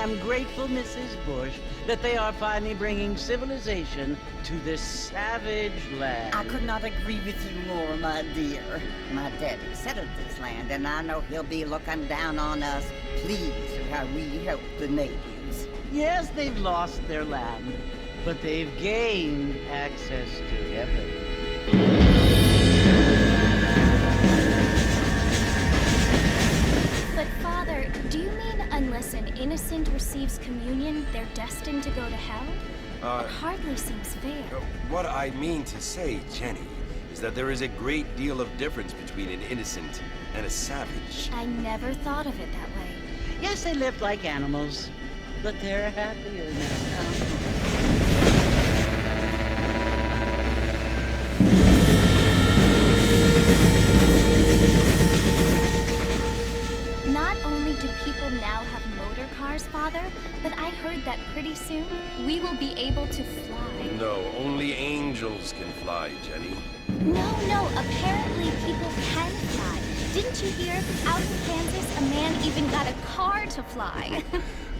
I'm grateful, Mrs. Bush, that they are finally bringing civilization to this savage land. I could not agree with you more, my dear. My daddy settled this land, and I know he'll be looking down on us, pleased at how we help the natives. Yes, they've lost their land, but they've gained access to heaven. But, Father, do you mean unless an innocent receives communion, they're destined to go to hell? It hardly seems fair. What I mean to say, Jenny, is that there is a great deal of difference between an innocent and a savage. I never thought of it that way. Yes, they lived like animals, but they're happier now. Not only do people now have motor cars, Father, but I heard that pretty soon we will be able to fly. No, only angels can fly, Jenny. No, apparently people can fly. Didn't you hear? Out in Kansas, a man even got a car to fly.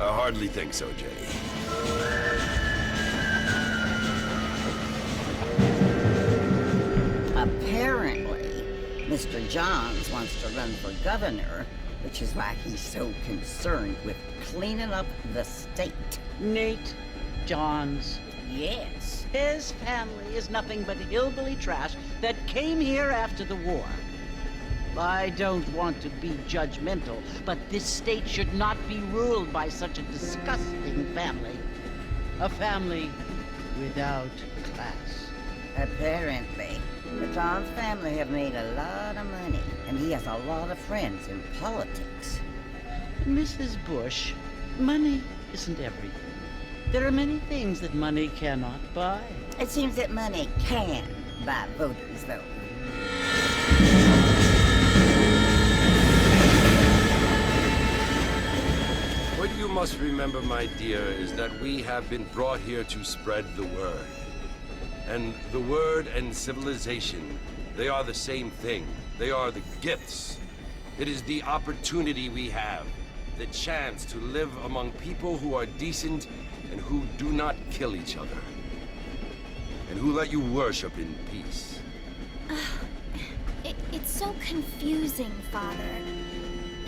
I hardly think so, Jenny. Apparently, Mr. Johns wants to run for governor, which is why he's so concerned with cleaning up the state. Nate Johns. Yes. His family is nothing but hillbilly trash that came here after the war. I don't want to be judgmental, but this state should not be ruled by such a disgusting family. A family without class. Apparently. The Johns family have made a lot of money, and he has a lot of friends in politics. Mrs. Bush, money isn't everything. There are many things that money cannot buy. It seems that money can buy voters, though. What you must remember, my dear, is that we have been brought here to spread the word. And the word and civilization, they are the same thing. They are the gifts. It is the opportunity we have, the chance to live among people who are decent and who do not kill each other. And who let you worship in peace. It's so confusing, Father.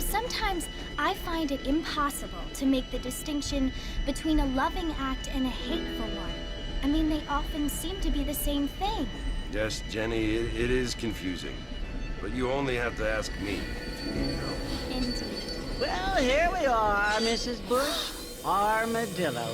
Sometimes I find it impossible to make the distinction between a loving act and a hateful one. I mean, they often seem to be the same thing. Yes, Jenny, it is confusing. But you only have to ask me if you need help. Indeed. Well, here we are, Mrs. Bush. Armadillo.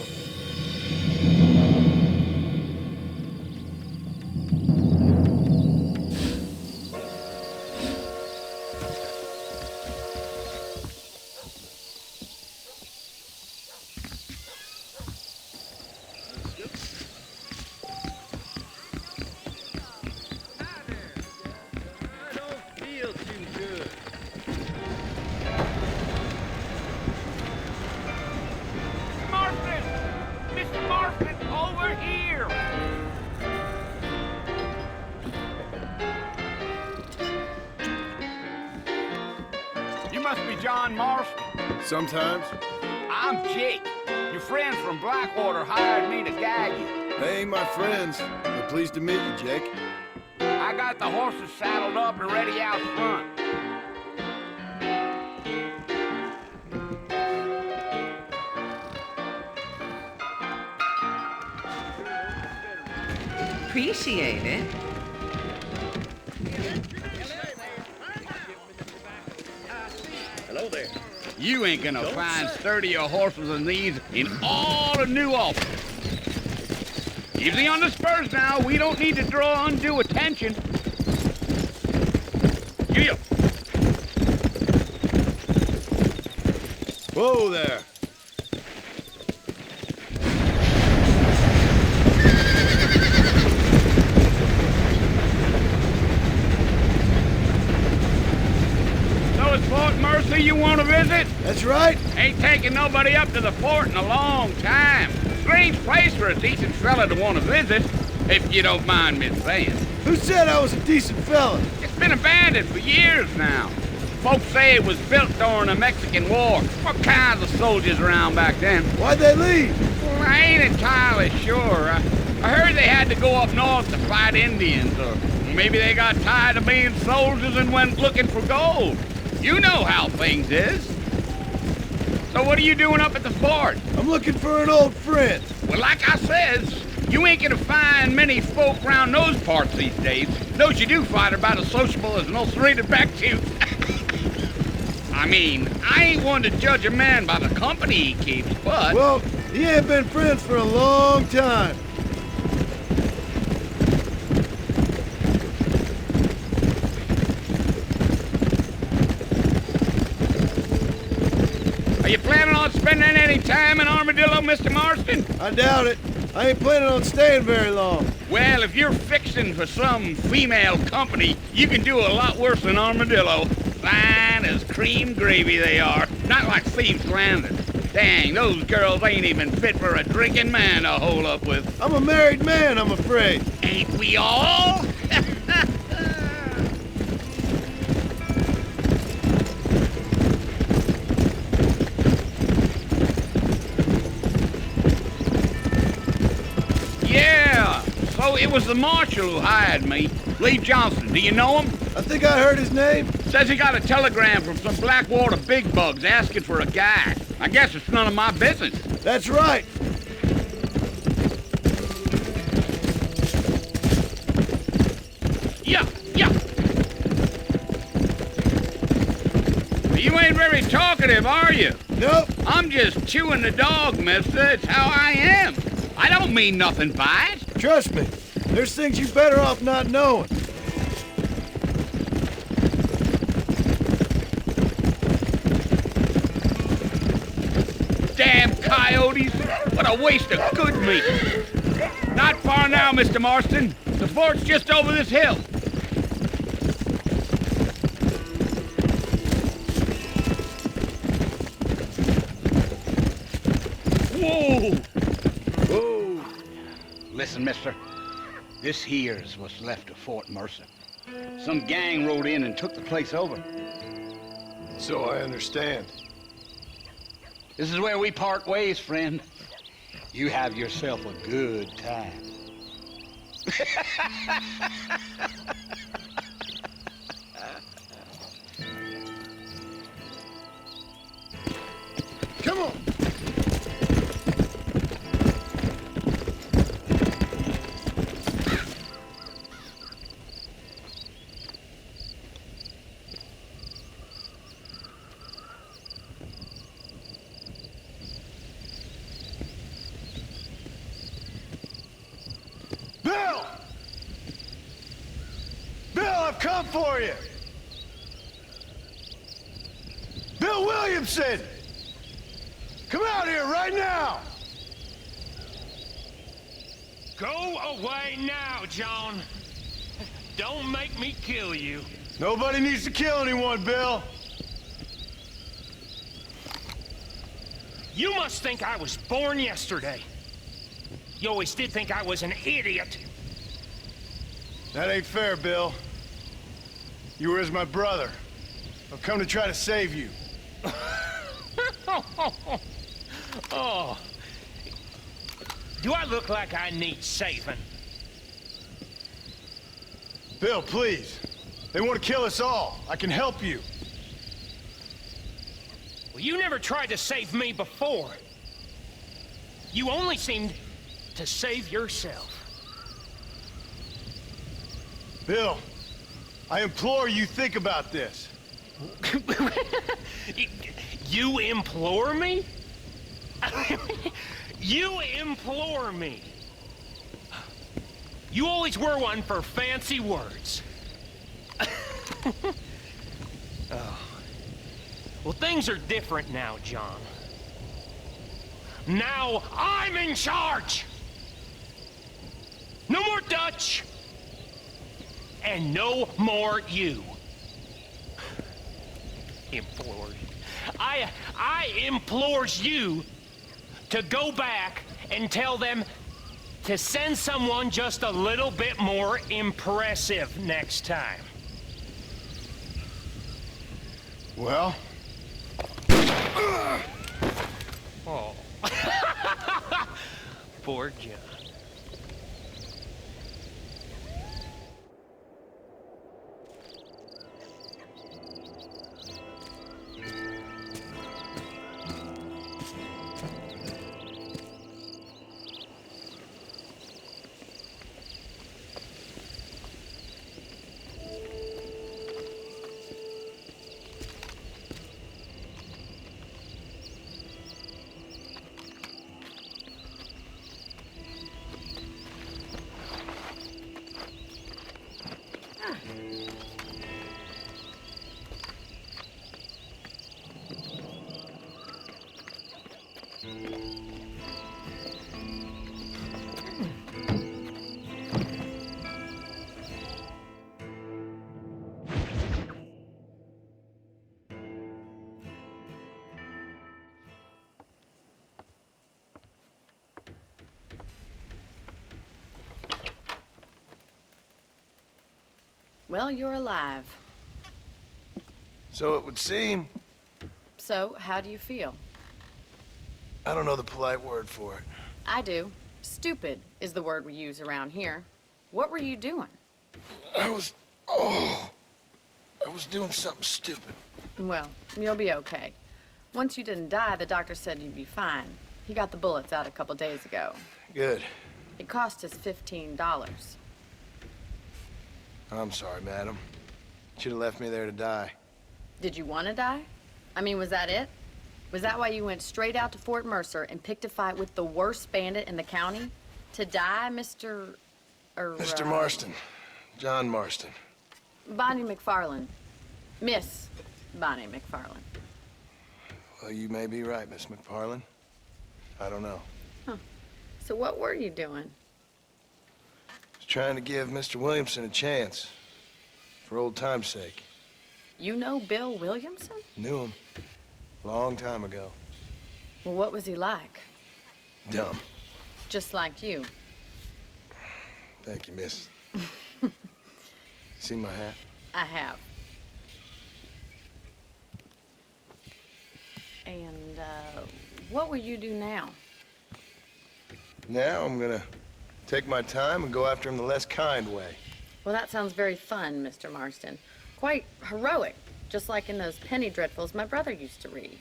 John Marston. Sometimes. I'm Jake, your friends from Blackwater hired me to guide you. They ain't my friends. They're pleased to meet you, Jake. I got the horses saddled up and ready out front. Appreciate it. Hello there. You ain't gonna find sturdier horses than these in all of New Albany. Easy on the spurs now. We don't need to draw undue attention. Yeah. Whoa there. So it's Fort Mercy you want to visit? That's right. Ain't taking nobody up to the fort in a long time. Strange place for a decent fella to want to visit, if you don't mind me saying. Who said I was a decent fella? It's been abandoned for years now. Folks say it was built during the Mexican War. What kinds of soldiers around back then? Why'd they leave? Well, I ain't entirely sure. I heard they had to go up north to fight Indians, or maybe they got tired of being soldiers and went looking for gold. You know how things is. So what are you doing up at the fort? I'm looking for an old friend. Well, like I says, you ain't gonna find many folk around those parts these days. Those you do find are about as sociable as an ulcerated back tooth. I mean, I ain't one to judge a man by the company he keeps, but... Well, he ain't been friends for a long time. Are you planning on spending any time in Armadillo, Mr. Marston? I doubt it. I ain't planning on staying very long. Well, if you're fixing for some female company, you can do a lot worse than Armadillo. Fine as cream gravy they are. Not like Thieves Landing. Dang, those girls ain't even fit for a drinking man to hole up with. I'm a married man, I'm afraid. Ain't we all? Yeah, so it was the marshal who hired me. Lee Johnson, do you know him? I think I heard his name. Says he got a telegram from some Blackwater big bugs asking for a guy. I guess it's none of my business. That's right. Yeah. You ain't very talkative, are you? Nope. I'm just chewing the dog, mister. It's how I am. I don't mean nothing by it. Trust me. There's things you better off not knowing. Damn coyotes. What a waste of good meat. Not far now, Mr. Marston. The fort's just over this hill. Whoa! Whoa! Listen, mister. This here's what's left of Fort Mercy. Some gang rode in and took the place over. So I understand. This is where we part ways, friend. You have yourself a good time. Come on. Bill! Bill, I've come for you! Bill Williamson! Come out here right now! Go away now, John. Don't make me kill you. Nobody needs to kill anyone, Bill. You must think I was born yesterday. You always did think I was an idiot. That ain't fair, Bill. You were as my brother. I've come to try to save you. Oh, Do I look like I need saving? Bill, please. They want to kill us all. I can help you. Well, you never tried to save me before. You only seemed to save yourself. Bill, I implore you think about this. You implore me? You implore me. You always were one for fancy words. Oh. Well, things are different now, John. Now I'm in charge! No more Dutch! And no more you. Implores. I implores you to go back and tell them to send someone just a little bit more impressive next time. Well? Oh. Poor John. Well, you're alive. So it would seem. So, how do you feel? I don't know the polite word for it. I do. Stupid is the word we use around here. What were you doing? I was doing something stupid. Well, you'll be okay. Once you didn't die, the doctor said you'd be fine. He got the bullets out a couple days ago. Good. It cost us $15. I'm sorry, madam. Should have left me there to die. Did you want to die? I mean, was that it? Was that why you went straight out to Fort Mercer and picked a fight with the worst bandit in the county? To die, Mr. Mr. Marston. John Marston. Bonnie McFarland. Miss Bonnie McFarland. Well, you may be right, Miss McFarland. I don't know. Huh. So what were you doing? Was trying to give Mr. Williamson a chance. For old time's sake. You know Bill Williamson? Knew him. Long time ago. Well, what was he like? Dumb. Just like you. Thank you, miss. See my hat? I have. And, what will you do now? Now I'm gonna take my time and go after him the less kind way. Well, that sounds very fun, Mr. Marston. Quite heroic, just like in those penny dreadfuls my brother used to read.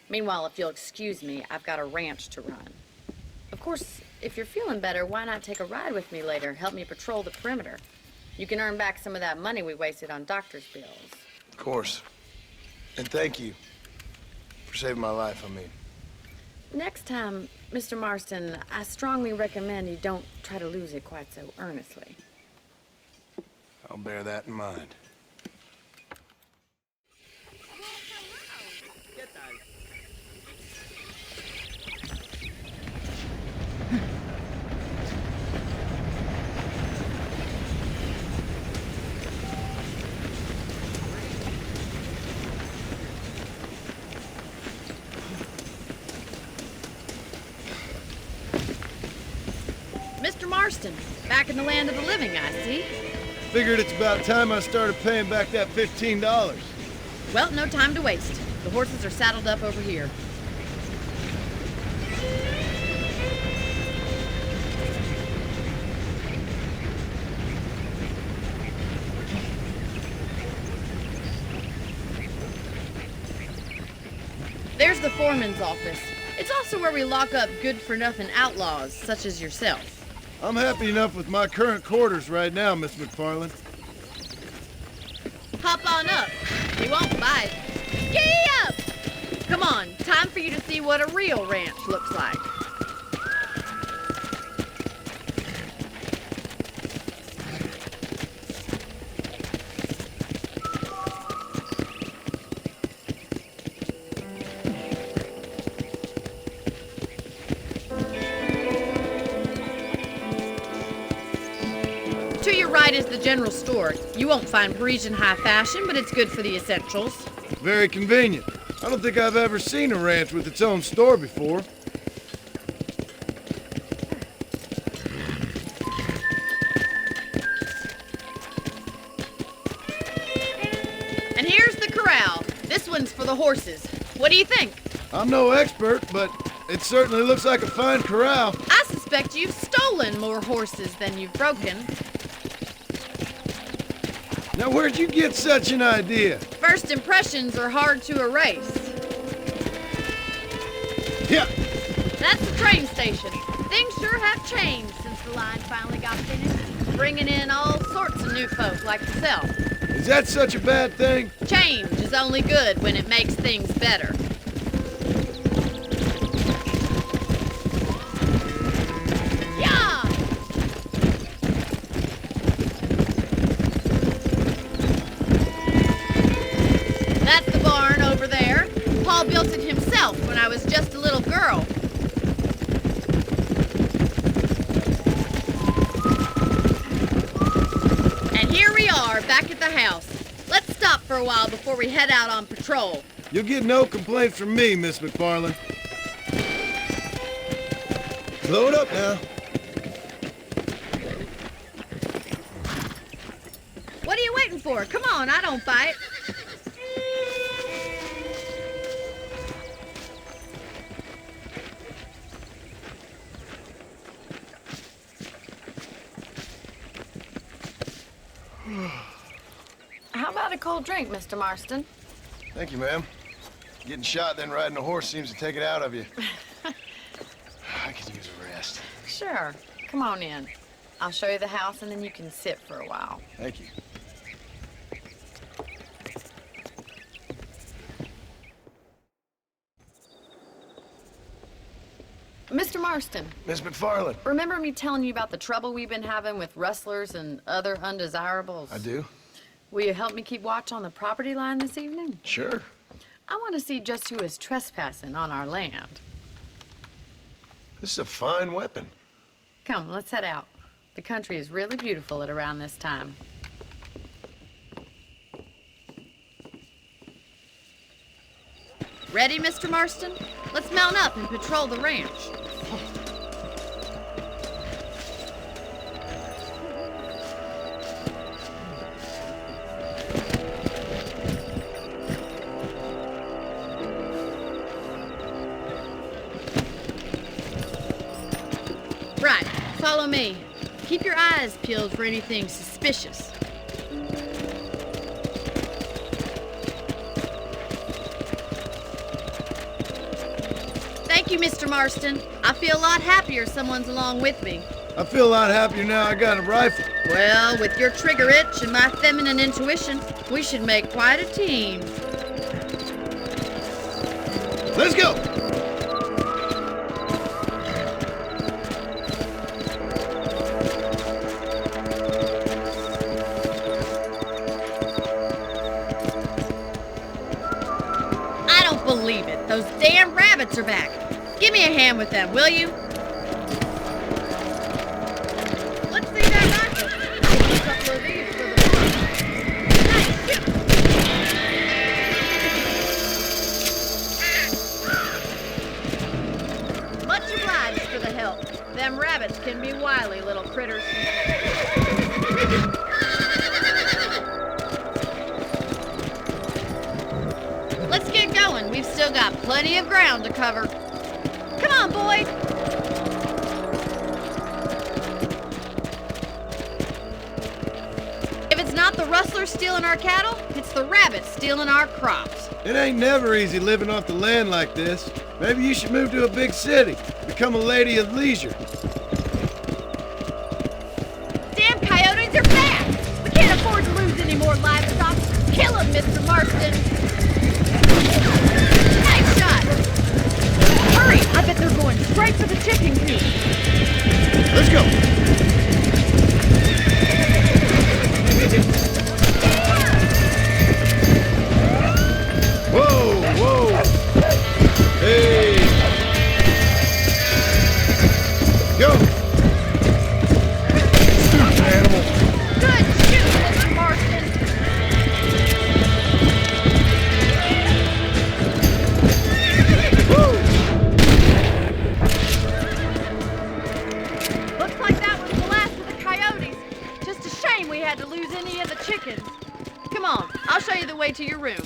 Meanwhile, if you'll excuse me, I've got a ranch to run. Of course, if you're feeling better, why not take a ride with me later? Help me patrol the perimeter. You can earn back some of that money we wasted on doctor's bills. Of course. And thank you for saving my life, I mean. Next time, Mr. Marston, I strongly recommend you don't try to lose it quite so earnestly. I'll bear that in mind. Mr. Marston, back in the land of the living, I see. Figured it's about time I started paying back that $15. Well, no time to waste. The horses are saddled up over here. the foreman's office. It's also where we lock up good-for-nothing outlaws, such as yourself. I'm happy enough with my current quarters right now, Miss McFarland. Hop on up. He won't bite. Giddy up! Come on, time for you to see what a real ranch looks like. To your right is the general store. You won't find Parisian high fashion, but it's good for the essentials. Very convenient. I don't think I've ever seen a ranch with its own store before. And here's the corral. This one's for the horses. What do you think? I'm no expert, but it certainly looks like a fine corral. I suspect you've stolen more horses than you've broken. Now, where'd you get such an idea? First impressions are hard to erase. Yeah. That's the train station. Things sure have changed since the line finally got finished, bringing in all sorts of new folk like yourself. Is that such a bad thing? Change is only good when it makes things better. Yeah! That's the barn over there. Paul built it himself when I was just a little girl. And here we are, back at the house. Let's stop for a while before we head out on patrol. You'll get no complaints from me, Miss McFarland. Load up now. What are you waiting for? Come on, I don't bite. How about a cold drink, Mr. Marston? Thank you, ma'am. Getting shot, then riding a horse seems to take it out of you. I could use a rest. Sure. Come on in. I'll show you the house and then you can sit for a while. Thank you. Mr. Marston, Miss McFarland. remember me telling you about the trouble we've been having with rustlers and other undesirables? I do. Will you help me keep watch on the property line this evening? Sure. I want to see just who is trespassing on our land. This is a fine weapon. Come, let's head out. The country is really beautiful at around this time. Ready, Mr. Marston? Let's mount up and patrol the ranch. Right, follow me. Keep your eyes peeled for anything suspicious. Thank you, Mr. Marston. I feel a lot happier someone's along with me. I feel a lot happier now I got a rifle. Well, with your trigger itch and my feminine intuition, we should make quite a team. Let's go! I don't believe it. Those damn rabbits are back. Give me a hand with them, will you? Let's see that rifle. A couple of these for the boys. Nice, shoot. Much obliged for the help. Them rabbits can be wily little critters. Let's get going. We've still got plenty of ground to cover. Come on, boy. If it's not the rustlers stealing our cattle, it's the rabbits stealing our crops. It ain't never easy living off the land like this. Maybe you should move to a big city, become a lady of leisure. Damn coyotes are back! We can't afford to lose any more livestock. Kill them, Mr. Marston! Nice shot! Hurry! I bet they're going straight for the chicken coop. Let's go! Whoa, whoa! Hey! Go! Stupid animal! Good shoot, Mr. Marston! Woo! Looks like that was the last of the coyotes. Just a shame we had to lose any of the chickens. Come on, I'll show you the way to your room.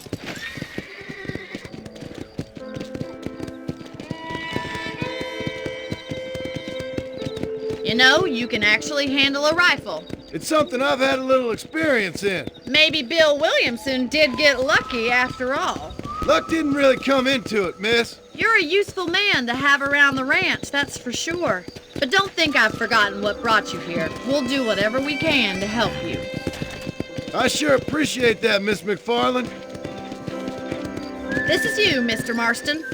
You know, you can actually handle a rifle. It's something I've had a little experience in. Maybe Bill Williamson did get lucky after all. Luck didn't really come into it, miss. You're a useful man to have around the ranch, that's for sure. But don't think I've forgotten what brought you here. We'll do whatever we can to help you. I sure appreciate that, Miss McFarland. This is you, Mr. Marston.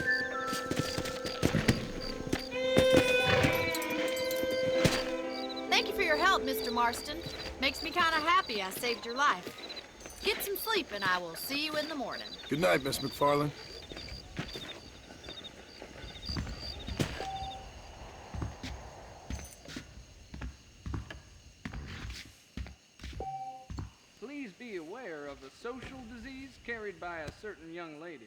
Thank you for your help, Mr. Marston. Makes me kind of happy I saved your life. Get some sleep and I will see you in the morning. Good night, Miss McFarland. Please be aware of a social disease carried by a certain young lady.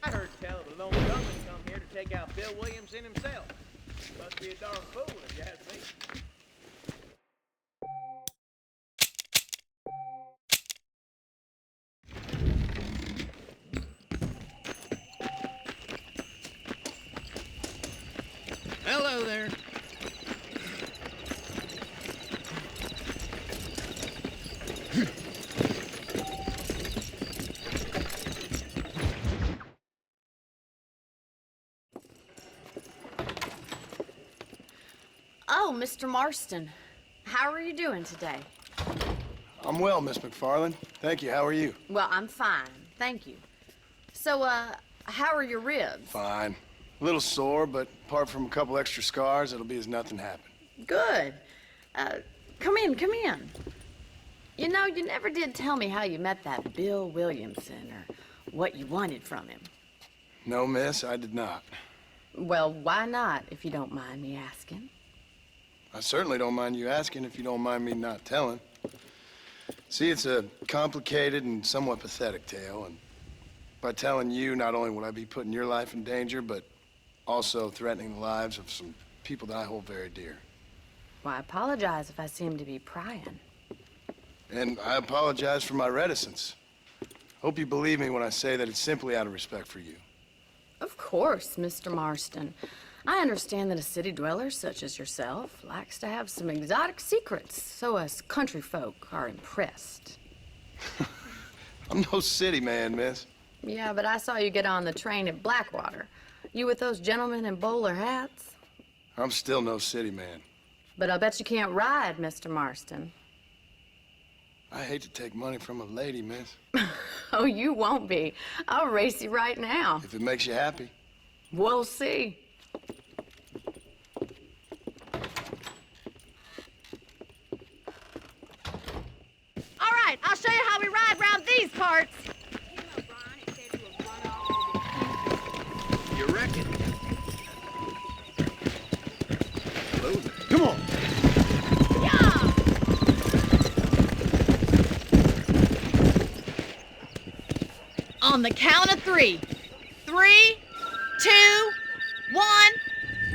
I heard tell of a lone gunman come here to take out Bill Williamson himself. Must be a darn fool if you ask me. Hello there. Oh, Mr. Marston. How are you doing today? I'm well, Miss McFarland. Thank you. How are you? Well, I'm fine. Thank you. So, how are your ribs? Fine. A little sore, but apart from a couple extra scars, it'll be as nothing happened. Good. Come in, come in. You know, you never did tell me how you met that Bill Williamson or what you wanted from him. No, miss, I did not. Well, why not, if you don't mind me asking? I certainly don't mind you asking if you don't mind me not telling. See, it's a complicated and somewhat pathetic tale, and by telling you, not only would I be putting your life in danger, but also threatening the lives of some people that I hold very dear. Well, I apologize if I seem to be prying. And I apologize for my reticence. Hope you believe me when I say that it's simply out of respect for you. Of course, Mr. Marston. I understand that a city dweller such as yourself likes to have some exotic secrets, so us country folk are impressed. I'm no city man, miss. Yeah, but I saw you get on the train at Blackwater. You with those gentlemen in bowler hats? I'm still no city man. But I bet you can't ride, Mr. Marston. I hate to take money from a lady, miss. Oh, you won't be. I'll race you right now. If it makes you happy. We'll see. All right, I'll show you how we ride round these parts. You reckon? Come on. Yeah! On the count of 3. 3, 2, 1,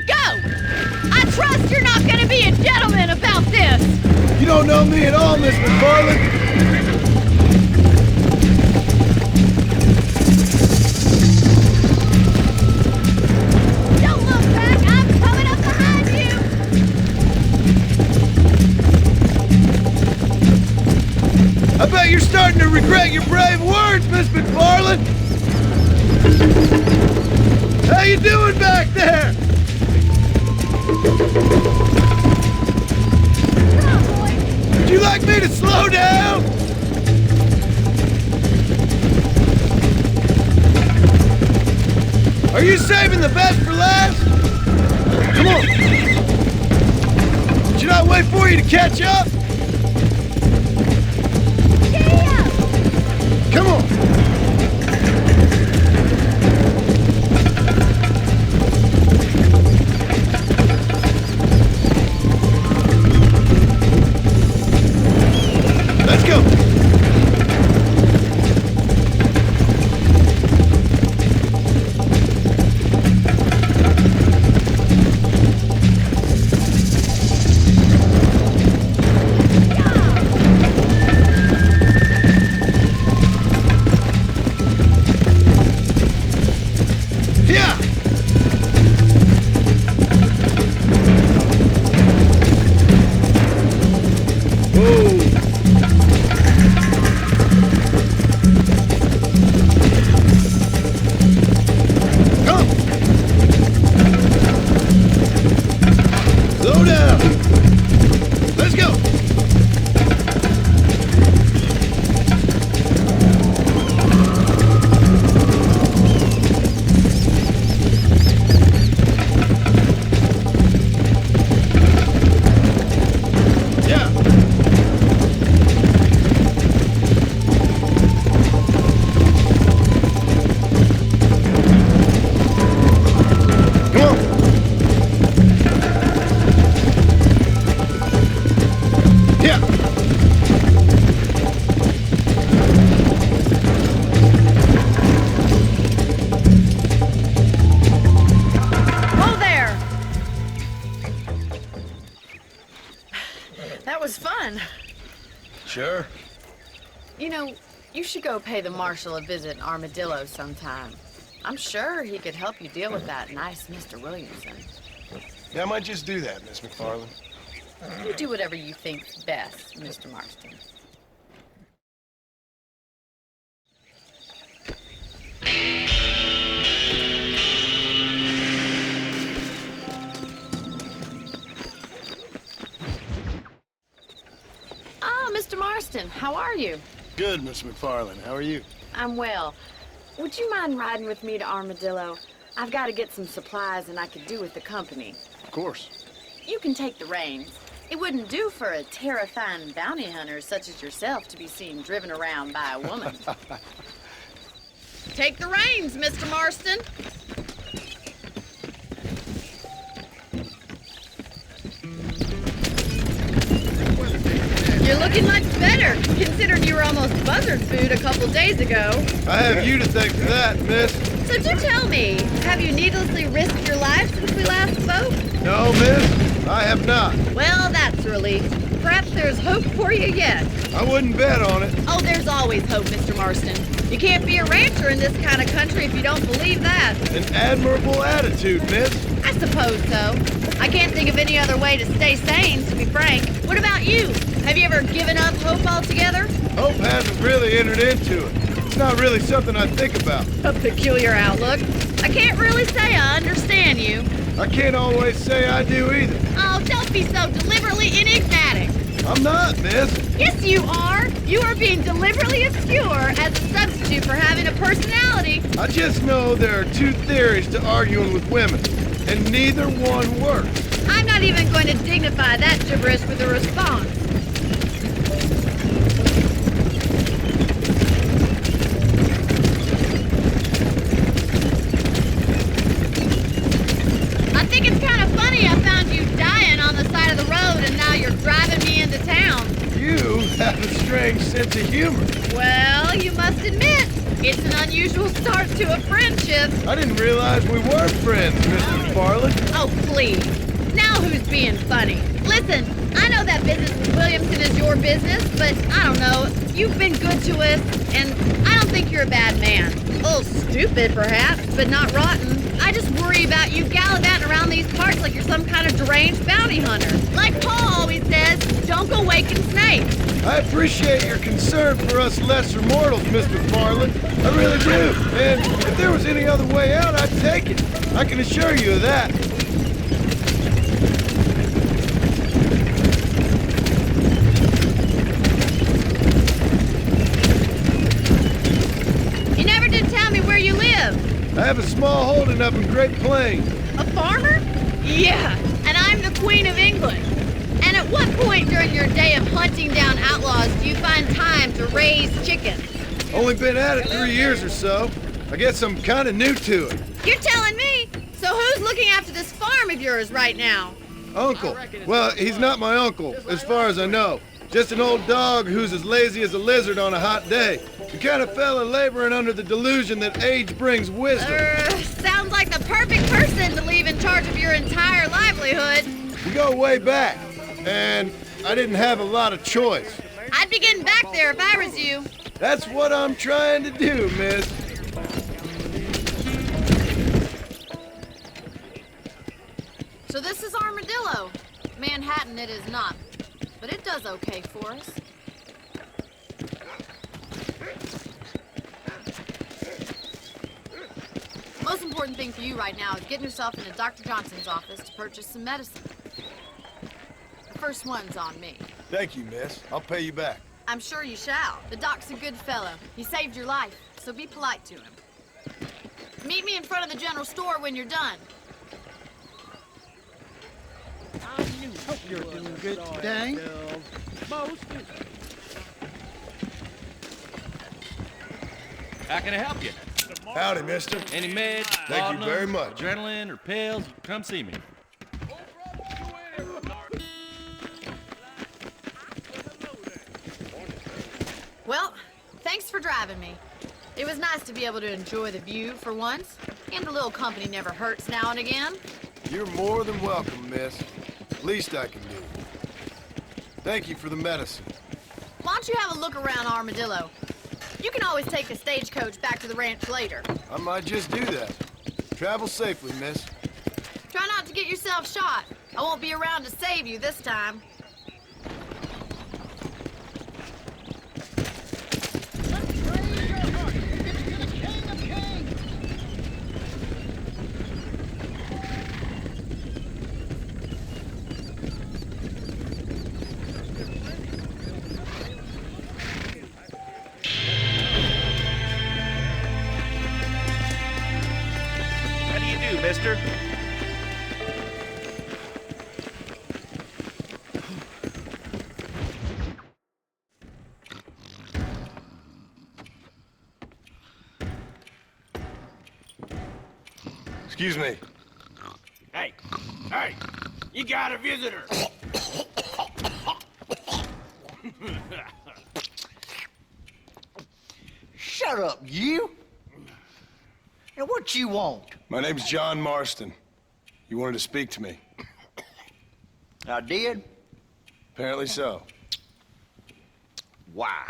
go! I trust you're not gonna be a gentleman about this! You don't know me at all, Miss McFarland. you're starting to regret your brave words, Miss McFarland. How you doing back there? Would you like me to slow down? Are you saving the best for last? Come on. Should I wait for you to catch up? Yeah! Come on. Let's go. Yeah. Whoa. Come. Slow down. Let's go. Yeah. Come on. Yeah. Whoa there! That was fun. Sure. You know, you should go pay the marshal a visit in Armadillo sometime. I'm sure he could help you deal with that nice Mr. Williamson. Yeah, I might just do that, Miss McFarland. You do whatever you think's best, Mr. Marston. Ah, Mr. Marston, how are you? Good, Miss McFarland. How are you? I'm well. Would you mind riding with me to Armadillo? I've got to get some supplies and I could do with the company. Of course. You can take the reins. It wouldn't do for a terrifying bounty hunter such as yourself to be seen driven around by a woman. Take the reins, Mr. Marston. You're looking much better, considering you were almost buzzard food a couple days ago. I have you to thank for that, miss. So do tell me, have you needlessly risked your life since we last spoke? No, miss, I have not. Well, that's a relief. Perhaps there's hope for you yet. I wouldn't bet on it. Oh, there's always hope, Mr. Marston. You can't be a rancher in this kind of country if you don't believe that. An admirable attitude, miss. I suppose so. I can't think of any other way to stay sane, to be frank. What about you? Have you ever given up hope altogether? Hope hasn't really entered into it. It's not really something I think about. A peculiar outlook. I can't really say I understand you. I can't always say I do either. Oh, don't be so deliberately enigmatic. I'm not, miss. Yes, you are. You are being deliberately obscure as a substitute for having a personality. I just know there are two theories to arguing with women, and neither one works. I'm not even going to dignify that gibberish with a response. I think it's kind of funny I found you dying on the side of the road and now you're driving me into town. You have a strange sense of humor. Well, you must admit, it's an unusual start to a friendship. I didn't realize we were friends, Mr. McFarland. Oh, please. Now who's being funny? Listen, I know that business with Williamson is your business, but I don't know. You've been good to us, and I don't think you're a bad man. A little stupid, perhaps, but not rotten. I just worry about you gallivanting around these parts like you're some kind of deranged bounty hunter. Like Paul always says, don't go waking snakes. I appreciate your concern for us lesser mortals, Mr. Farland. I really do. And if there was any other way out, I'd take it. I can assure you of that. You never did tell me where you live. I have a small holding up in Great Plains. A farmer? Yeah, and I'm the Queen of England. And at what point during your day of hunting down outlaws do you find time to raise chickens? Only been at it 3 years or so. I guess I'm kind of new to it. You're telling me? So who's looking after this farm of yours right now? Uncle. Well, he's not my uncle, as far as I know. Just an old dog who's as lazy as a lizard on a hot day. The kind of fella laboring under the delusion that age brings wisdom. Sounds like the perfect person to leave in charge of your entire livelihood. We go way back, and I didn't have a lot of choice. I'd be getting back there if I was you. That's what I'm trying to do, miss. So this is Armadillo. Manhattan it is not, but it does okay for us. Most important thing for you right now is getting yourself into Dr. Johnson's office to purchase some medicine. The first one's on me. Thank you, miss. I'll pay you back. I'm sure you shall. The doc's a good fellow. He saved your life, so be polite to him. Meet me in front of the general store when you're done. Hope you're doing good today. How can I help you? Howdy, mister. Any meds, Thank you laudanum, very much. adrenaline, or pills, come see me. Well, thanks for driving me. It was nice to be able to enjoy the view for once, and a little company never hurts now and again. You're more than welcome, miss. Least I can do. Thank you for the medicine. Why don't you have a look around Armadillo? You can always take the stagecoach back to the ranch later. I might just do that. Travel safely, miss. Try not to get yourself shot. I won't be around to save you this time. How do you do, mister? Excuse me. Hey, you got a visitor. Shut up, you! And what you want? My name's John Marston. You wanted to speak to me. I did? Apparently so. Why?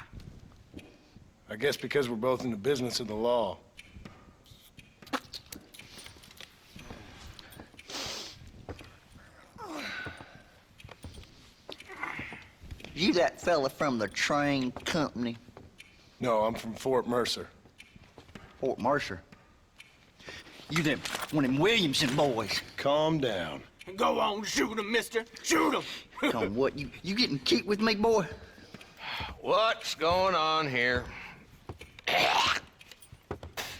I guess because we're both in the business of the law. You that fella from the train company? No, I'm from Fort Mercer. Fort Mercer? You them, one of them Williamson boys. Calm down. Go on, shoot him, mister. Shoot him. Come what, you getting cute with me, boy? What's going on here? I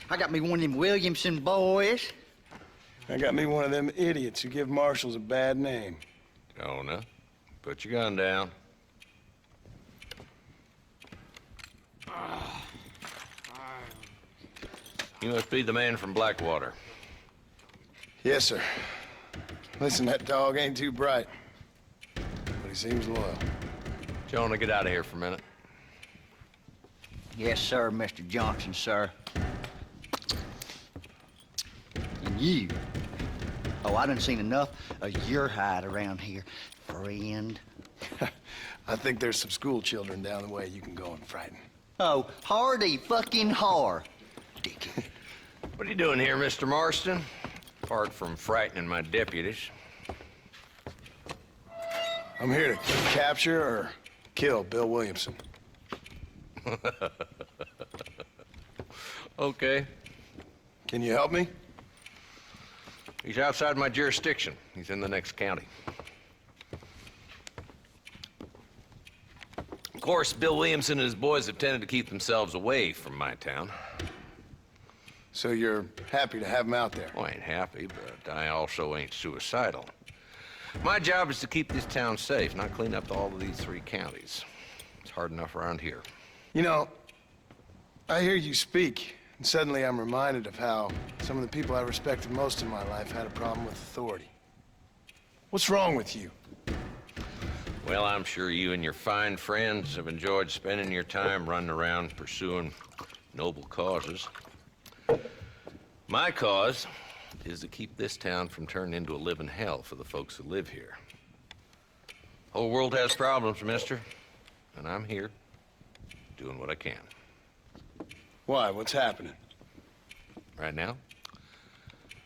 got me one of them Williamson boys. I got me one of them idiots who give marshals a bad name. Jonah, put your gun down. You must be the man from Blackwater. Yes, sir. Listen, that dog ain't too bright, but he seems loyal. Jonah, get out of here for a minute. Yes, sir, Mr. Johnson, sir. And you? Oh, I done seen enough of your hide around here, friend. I think there's some school children down the way you can go and frighten. Oh, hardy fucking har. Dicky. What are you doing here, Mr. Marston? Apart from frightening my deputies. I'm here to capture or kill Bill Williamson. Okay. Can you help me? He's outside my jurisdiction. He's in the next county. Of course, Bill Williamson and his boys have tended to keep themselves away from my town. So you're happy to have him out there? Well, I ain't happy, but I also ain't suicidal. My job is to keep this town safe, not clean up all of these 3 counties. It's hard enough around here. You know, I hear you speak, and suddenly I'm reminded of how some of the people I respected most in my life had a problem with authority. What's wrong with you? Well, I'm sure you and your fine friends have enjoyed spending your time running around pursuing noble causes. My cause is to keep this town from turning into a living hell for the folks who live here. Whole world has problems, mister, and I'm here doing what I can. Why? What's happening? Right now,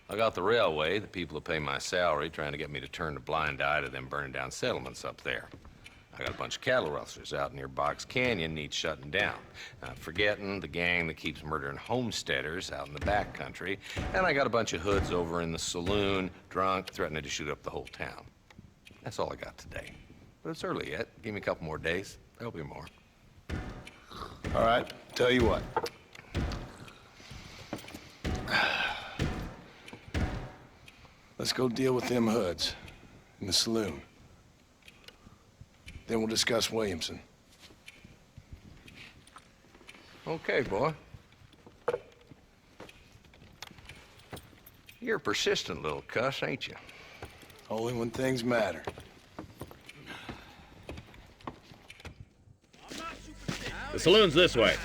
I got the railway, the people who pay my salary, trying to get me to turn a blind eye to them burning down settlements up there. I got a bunch of cattle rustlers out near Box Canyon needs shutting down. Not forgetting the gang that keeps murdering homesteaders out in the back country. And I got a bunch of hoods over in the saloon, drunk, threatening to shoot up the whole town. That's all I got today. But it's early yet. Give me a couple more days. There'll be more. All right, tell you what. Let's go deal with them hoods in the saloon. Then we'll discuss Williamson. Okay, boy. You're a persistent little cuss, ain't you? Only when things matter. The saloon's this way.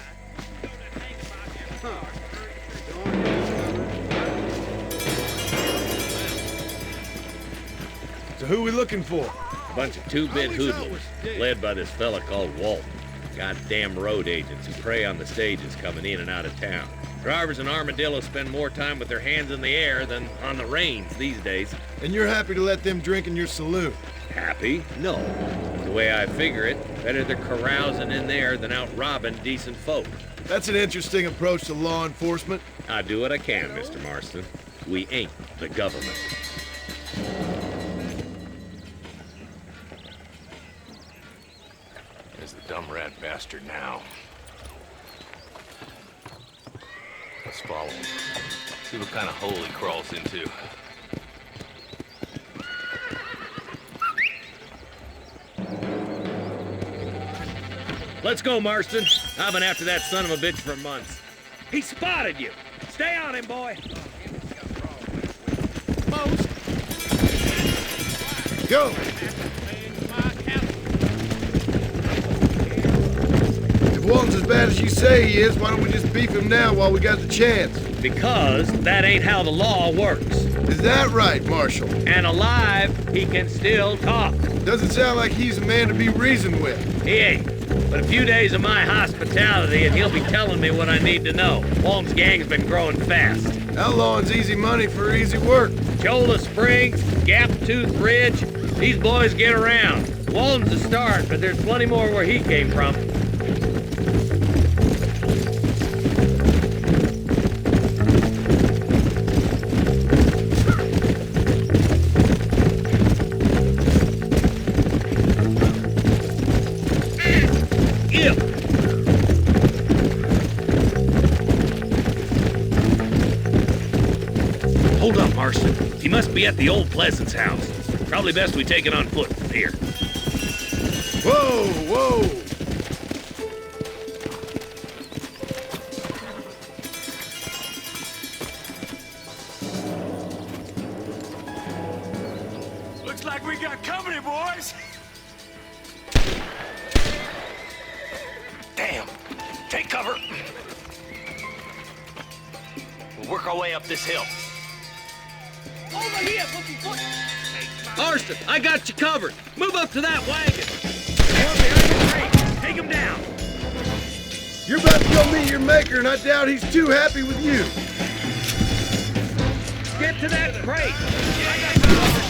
So who we looking for? A bunch of two-bit hoodlums, led by this fella called Walton. Goddamn road agents who prey on the stages coming in and out of town. Drivers in Armadillo spend more time with their hands in the air than on the reins these days. And you're happy to let them drink in your saloon? Happy? No. The way I figure it, better they're carousing in there than out robbing decent folk. That's an interesting approach to law enforcement. I do what I can, Mr. Marston. We ain't the government. There's the dumb rat bastard now. Let's follow him. See what kind of hole he crawls into. Let's go, Marston. I've been after that son of a bitch for months. He spotted you. Stay on him, boy. Most. Go. If Walton's as bad as you say he is, why don't we just beef him now while we got the chance? Because that ain't how the law works. Is that right, Marshal? And alive, he can still talk. Doesn't sound like he's a man to be reasoned with. He ain't. But a few days of my hospitality and he'll be telling me what I need to know. Walton's gang's been growing fast. Outlawing's easy money for easy work. Cholla Springs, Gap Tooth Ridge, these boys get around. Walton's a start, but there's plenty more where he came from. Hold up, Marston. He must be at the old Pleasance house. Probably best we take it on foot from here. Whoa, whoa! Looks like we got company, boys. Damn! Take cover! We'll work our way up this hill. Over here, Marston, I got you covered. Move up to that wagon. One behind the crate. Take him down. You're about to go meet your maker, and I doubt he's too happy with you. Get to that crate. I got you covered.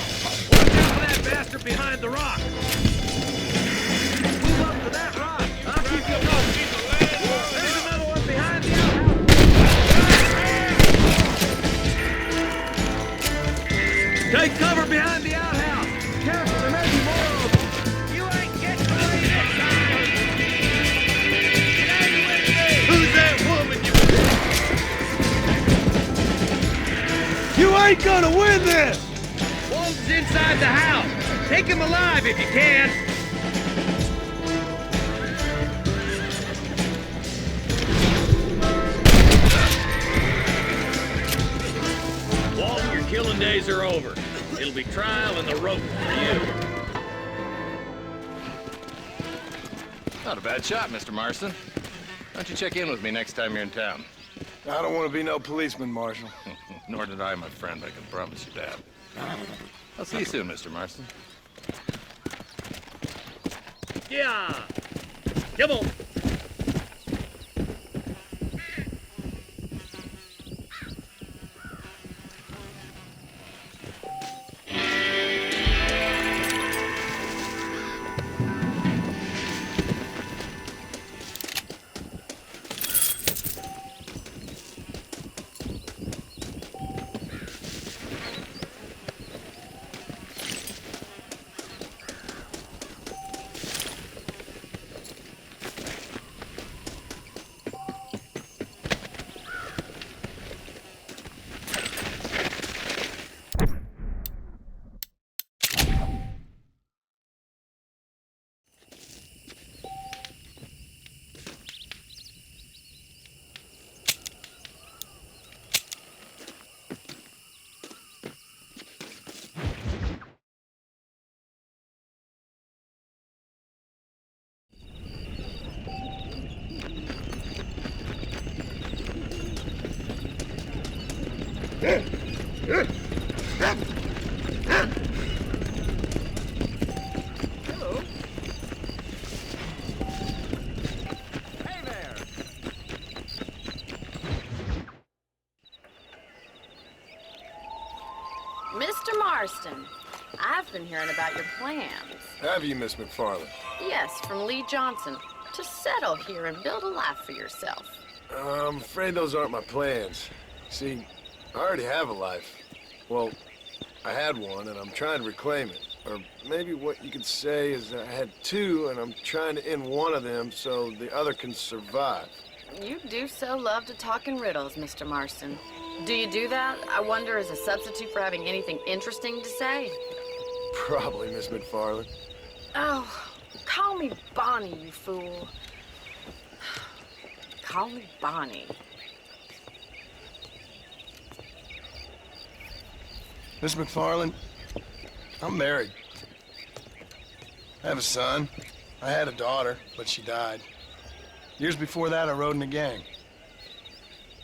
Watch out for that bastard behind the rock. Move up to ain't gonna win this! Walton's inside the house. Take him alive if you can. Walton, your killing days are over. It'll be trial and the rope for you. Not a bad shot, Mr. Marston. Why don't you check in with me next time you're in town? I don't want to be no policeman, Marshal. Nor did I, my friend. I can promise you that. I'll see you soon, Mr. Marston. Yeah. Come on. Hello. Hey there. Mr. Marston, I've been hearing about your plans. Have you, Miss McFarland? Yes, from Lee Johnson. To settle here and build a life for yourself. I'm afraid those aren't my plans. See, I already have a life. Well, I had one, and I'm trying to reclaim it. Or maybe what you could say is I had two, and I'm trying to end one of them so the other can survive. You do so love to talk in riddles, Mr. Marston. Do you do that, I wonder, as a substitute for having anything interesting to say? Probably, Miss McFarland. Oh, call me Bonnie, you fool. Call me Bonnie. Miss McFarland, I'm married. I have a son. I had a daughter, but she died. Years before that, I rode in a gang.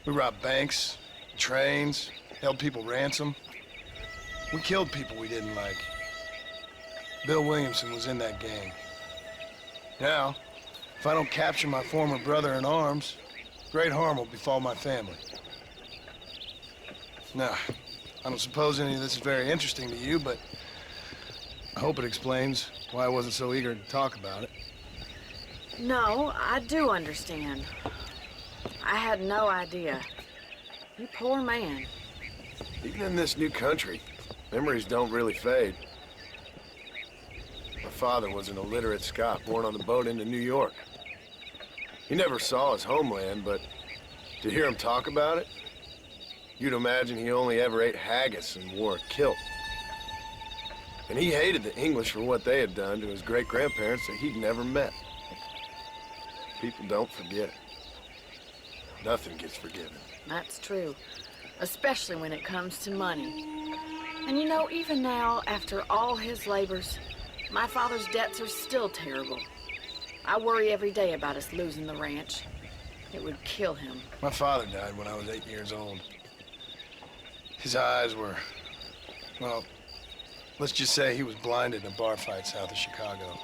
We robbed banks, trains, held people ransom. We killed people we didn't like. Bill Williamson was in that gang. Now, if I don't capture my former brother in arms, great harm will befall my family. Now, I don't suppose any of this is very interesting to you, but I hope it explains why I wasn't so eager to talk about it. No, I do understand. I had no idea. You poor man. Even in this new country, memories don't really fade. My father was an illiterate Scot born on the boat into New York. He never saw his homeland, but to hear him talk about it, you'd imagine he only ever ate haggis and wore a kilt. And he hated the English for what they had done to his great-grandparents that he'd never met. People don't forget. Nothing gets forgiven. That's true. Especially when it comes to money. And you know, even now, after all his labors, my father's debts are still terrible. I worry every day about us losing the ranch. It would kill him. My father died when I was 8 years old. His eyes were, well, let's just say he was blinded in a bar fight south of Chicago.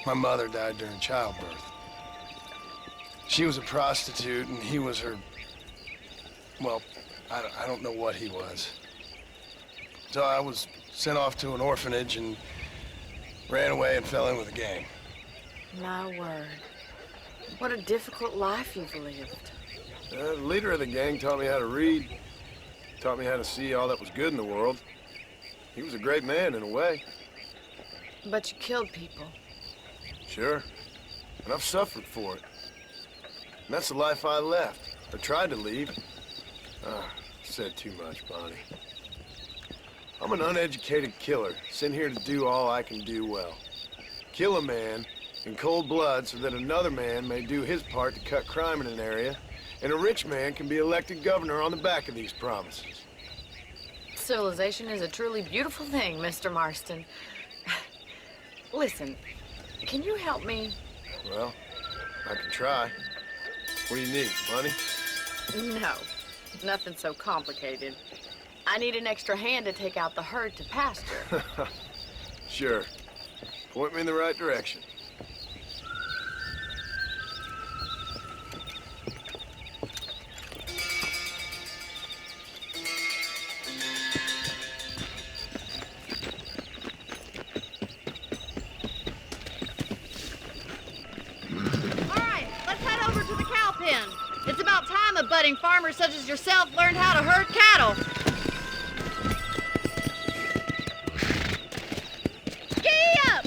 My mother died during childbirth. She was a prostitute, and he was her, well, I don't know what he was. So I was sent off to an orphanage and ran away and fell in with a gang. My word. What a difficult life you've lived. The leader of the gang taught me how to read, taught me how to see all that was good in the world. He was a great man in a way. But you killed people. Sure. And I've suffered for it. And that's the life I left, or tried to leave. said too much, Bonnie. I'm an uneducated killer, sent here to do all I can do well. Kill a man in cold blood so that another man may do his part to cut crime in an area, and a rich man can be elected governor on the back of these promises. Civilization is a truly beautiful thing, Mr. Marston. Listen, can you help me? Well, I can try. What do you need, money? No, nothing so complicated. I need an extra hand to take out the herd to pasture. Sure. Point me in the right direction. It's about time a budding farmer such as yourself learned how to herd cattle. Gee up!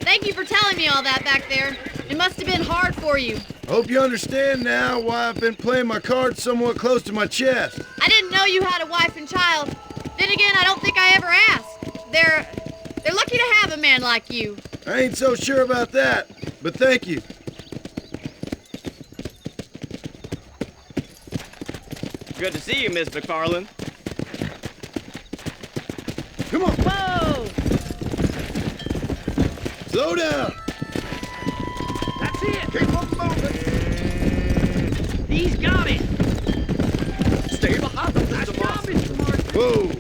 Thank you for telling me all that back there. It must have been hard for you. Hope you understand now why I've been playing my cards somewhat close to my chest. I didn't know you had a wife and child. Then again, I don't think I ever asked. They're lucky to have a man like you. I ain't so sure about that, but thank you. Good to see you, Miss McFarland. Come on. Whoa! Slow down. That's it. Keep on moving. He's got it. Stay behind them, Nice job, Mr. Marston. Whoa.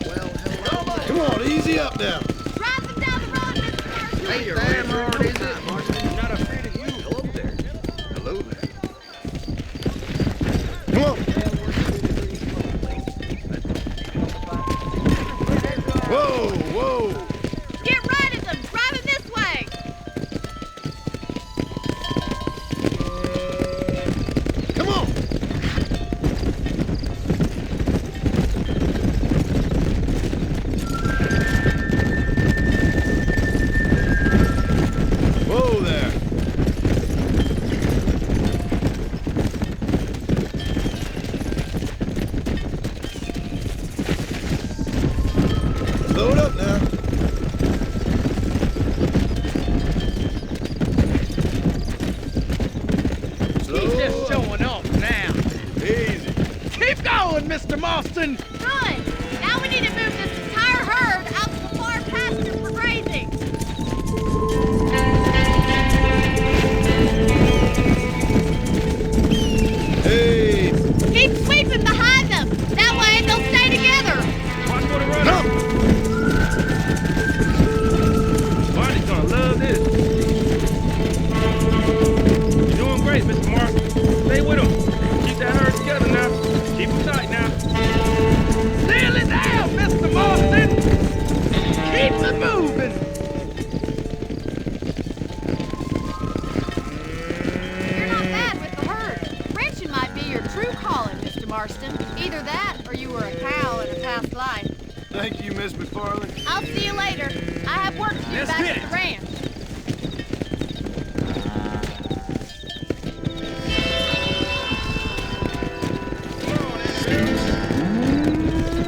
Well, hello. Come on, easy up now. Drive them down the road, Mr. Marston. Hey, damn hard, is it? I'm not afraid of you. Hello there. Hello there. Come on. Whoa, whoa. Get right at them. Drive them this way. Come on. Whoa there. Slow it up now. He's just showing off now. Easy. Keep going, Mr. Marston. Good. Now we need to move this entire herd out to the far pasture for grazing. Hey. Keep sweeping behind them. That way they'll stay together. Watch for the runner. Come. Barney's gonna love this. You're doing great, Mr. Marston. Stay with him. Keep that herd together now. Keep him tight now. Seal it down, Mr. Marston. Keep it moving. You're not bad with the herd. Ranching might be your true calling, Mr. Marston. Either that or you were a cow in a past life. Thank you, Miss McFarland. I'll see you later. I have work to do Let's back hit at it. the ranch.